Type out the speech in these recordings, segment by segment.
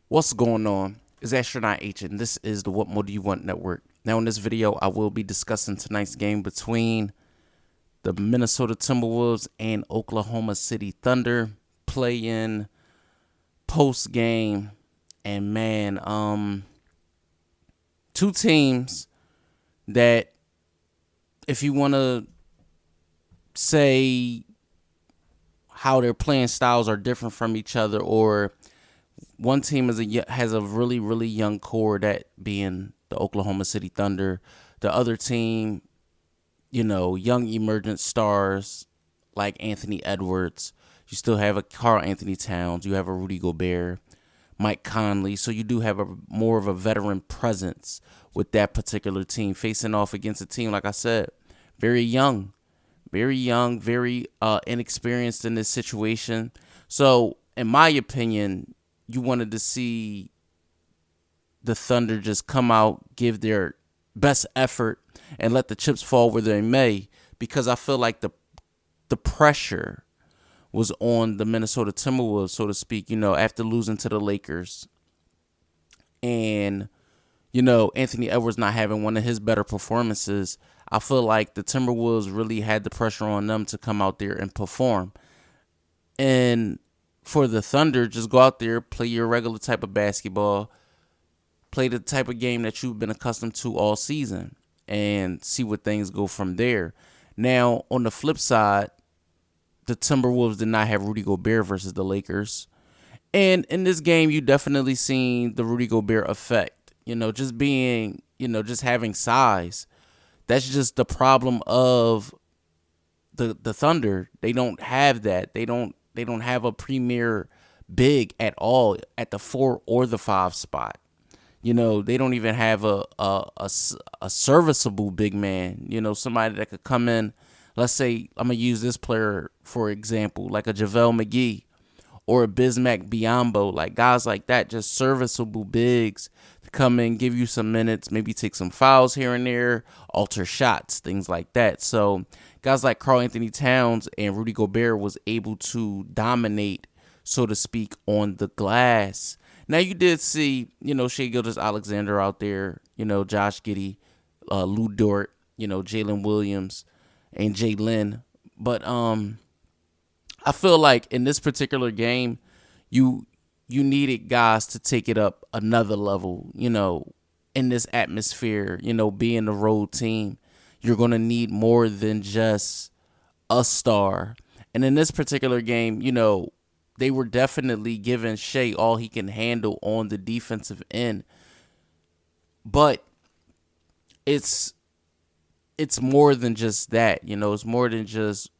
What's going on? It's Astronaut H, and this is the What More Do You Want Network. Now, in this video, I will be discussing tonight's game between the Minnesota Timberwolves and Oklahoma City Thunder play-in post game. And man, two teams that, if you want to say how their playing styles are different from each other, or one team has a really young core, that being the Oklahoma City Thunder. The other team, young emergent stars like Anthony Edwards. You still have a Karl Anthony Towns. You have a Rudy Gobert, Mike Conley. So you do have a more of a veteran presence with that particular team facing off against a team, like I said, very young, very inexperienced in this situation. So, in my opinion, you wanted to see the Thunder just come out, give their best effort, and let the chips fall where they may, because I feel like the pressure was on the Minnesota Timberwolves, so to speak, after losing to the Lakers. And, Anthony Edwards not having one of his better performances, I feel like the Timberwolves really had the pressure on them to come out there and perform. And for the Thunder, just go out there, play your regular type of basketball, play the type of game that you've been accustomed to all season, and see what things go from there. Now, on the flip side, the Timberwolves did not have Rudy Gobert versus the Lakers. And in this game, you definitely seen the Rudy Gobert effect. Just being, just having size. That's just the problem of the Thunder. They don't have that. They don't have a premier big at all at the 4 or the 5 spot. They don't even have a serviceable big man. Somebody that could come in. Let's say I'm going to use this player for example, like a JaVale McGee or a Bismack Biyombo, like guys like that, just serviceable bigs to come in, give you some minutes, maybe take some fouls here and there, alter shots, things like that. So guys like Karl Anthony Towns and Rudy Gobert was able to dominate, so to speak, on the glass. Now, you did see, Shai Gilgeous-Alexander out there, Josh Giddey, Lou Dort, Jalen Williams, and Jalen. But I feel like in this particular game, you needed guys to take it up another level, in this atmosphere, being the road team. You're going to need more than just a star. And in this particular game, they were definitely giving Shai all he can handle on the defensive end. But it's more than just that. It's more than just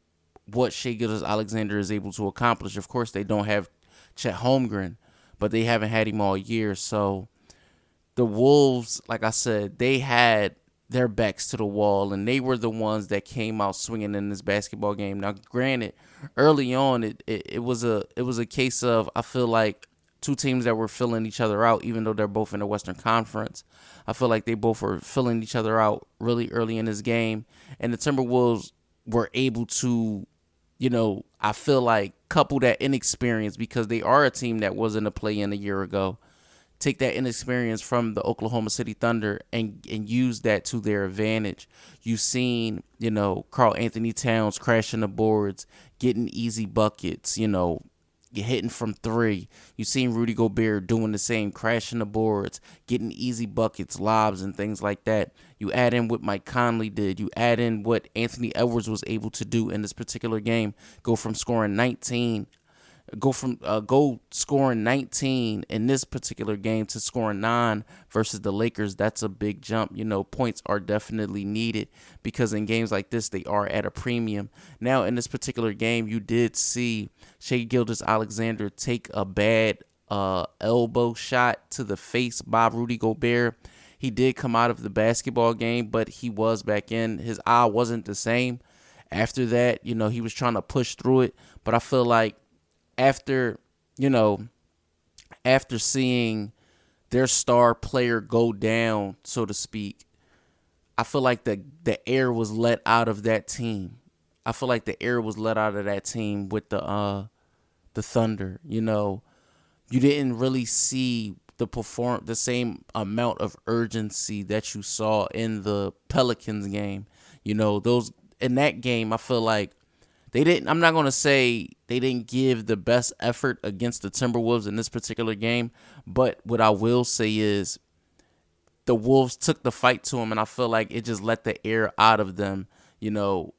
what Shai Gilgeous-Alexander is able to accomplish. Of course, they don't have Chet Holmgren, but they haven't had him all year. So the Wolves, like I said, they had their backs to the wall, and they were the ones that came out swinging in this basketball game. Now, granted, early on, it was a case of, I feel like, two teams that were filling each other out, even though they're both in the Western Conference. I feel like they both were filling each other out really early in this game, and the Timberwolves were able to, I feel like, couple that inexperience, because they are a team that was in the play-in a year ago. Take that inexperience from the Oklahoma City Thunder and use that to their advantage. You've seen, Karl Anthony Towns crashing the boards, getting easy buckets, you're hitting from 3. You've seen Rudy Gobert doing the same, crashing the boards, getting easy buckets, lobs, and things like that. You add in what Mike Conley did. You add in what Anthony Edwards was able to do in this particular game. Go scoring 19 in this particular game to scoring 9 versus the Lakers. That's a big jump. Points are definitely needed, because in games like this, they are at a premium. Now, in this particular game, you did see Shai Gilgeous-Alexander take a bad elbow shot to the face by Rudy Gobert. He did come out of the basketball game, but he was back in. His eye wasn't the same. After that, he was trying to push through it, but I feel like after seeing their star player go down, so to speak, I feel like the air was let out of that team. I feel like the air was let out of that team with the Thunder. you didn't really see the same amount of urgency that you saw in the Pelicans game. Those in that game, I feel like they didn't. I'm not gonna say they didn't give the best effort against the Timberwolves in this particular game, but what I will say is the Wolves took the fight to them, and I feel like it just let the air out of them.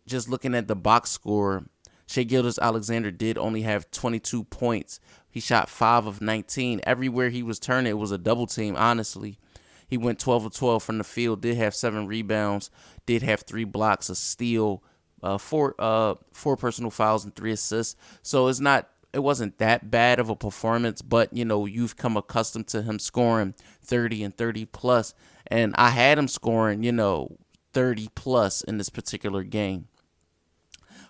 Just looking at the box score, Shea Gilgeous-Alexander did only have 22 points. He shot 5 of 19. Everywhere he was turning, it was a double team, honestly. He went 12 of 12 from the field, did have 7 rebounds, did have 3 blocks, a steal, four personal fouls, and 3 assists. So it wasn't that bad of a performance, but you've come accustomed to him scoring 30 and 30 plus, and I had him scoring 30 plus in this particular game.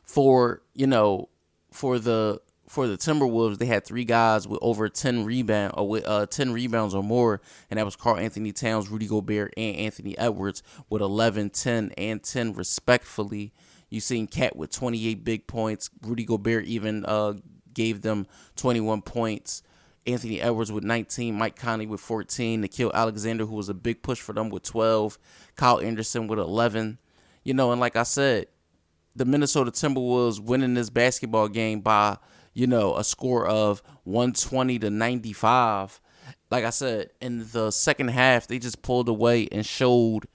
For the Timberwolves, they had 3 guys with over 10 rebounds or more, and that was Karl Anthony Towns, Rudy Gobert, and Anthony Edwards with 11, 10, and 10 respectfully. You seen Cat with 28 big points. Rudy Gobert even gave them 21 points. Anthony Edwards with 19, Mike Conley with 14, Nickeil Alexander, who was a big push for them, with 12, Kyle Anderson with 11. And like I said, the Minnesota Timberwolves winning this basketball game by, a score of 120-95. Like I said, in the second half, they just pulled away and showed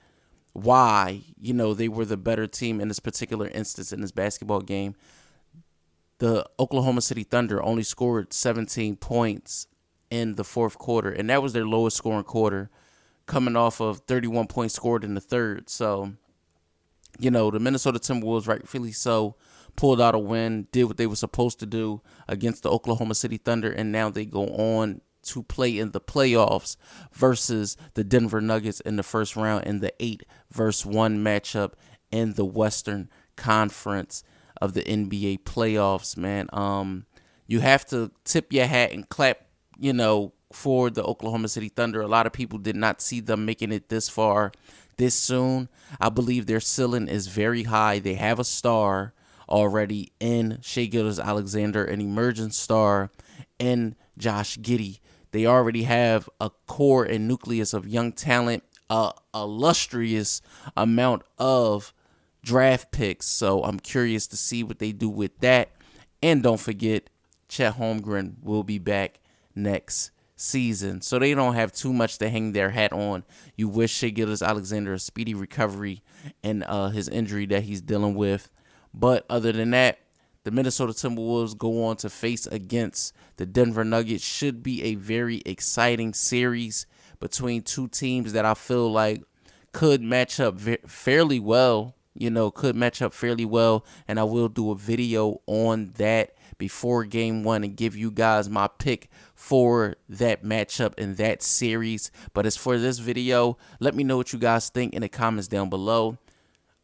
why, they were the better team in this particular instance in this basketball game. The Oklahoma City Thunder only scored 17 points in the fourth quarter, and that was their lowest scoring quarter, coming off of 31 points scored in the third. So, the Minnesota Timberwolves, rightfully so, pulled out a win, did what they were supposed to do against the Oklahoma City Thunder, and now they go on to play in the playoffs versus the Denver Nuggets in the first round in the 8-1 matchup in the Western Conference of the NBA playoffs, man. You have to tip your hat and clap, for the Oklahoma City Thunder. A lot of people did not see them making it this far this soon. I believe their ceiling is very high. They have a star already in Shea Gilgeous-Alexander, an emerging star in Josh Giddey. They already have a core and nucleus of young talent, a illustrious amount of draft picks. So I'm curious to see what they do with that. And don't forget, Chet Holmgren will be back next season. So they don't have too much to hang their hat on. You wish Shea Gilgeous-Alexander a speedy recovery and his injury that he's dealing with. But other than that, the Minnesota Timberwolves go on to face against the Denver Nuggets. Should be a very exciting series between two teams that I feel like could match up fairly well. Could match up fairly well. And I will do a video on that before game 1 and give you guys my pick for that matchup in that series. But as for this video, let me know what you guys think in the comments down below.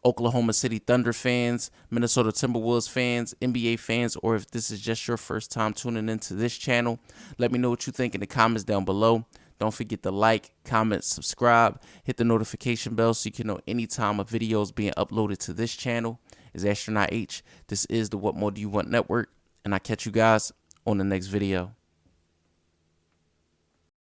Oklahoma City Thunder fans, Minnesota Timberwolves fans, NBA fans, or if this is just your first time tuning into this channel, let me know what you think in the comments down below. Don't forget to like, comment, subscribe, hit the notification bell so you can know anytime a video is being uploaded to this channel. It's Astronaut H. This is the What More Do You Want Network, and I'll catch you guys on the next video.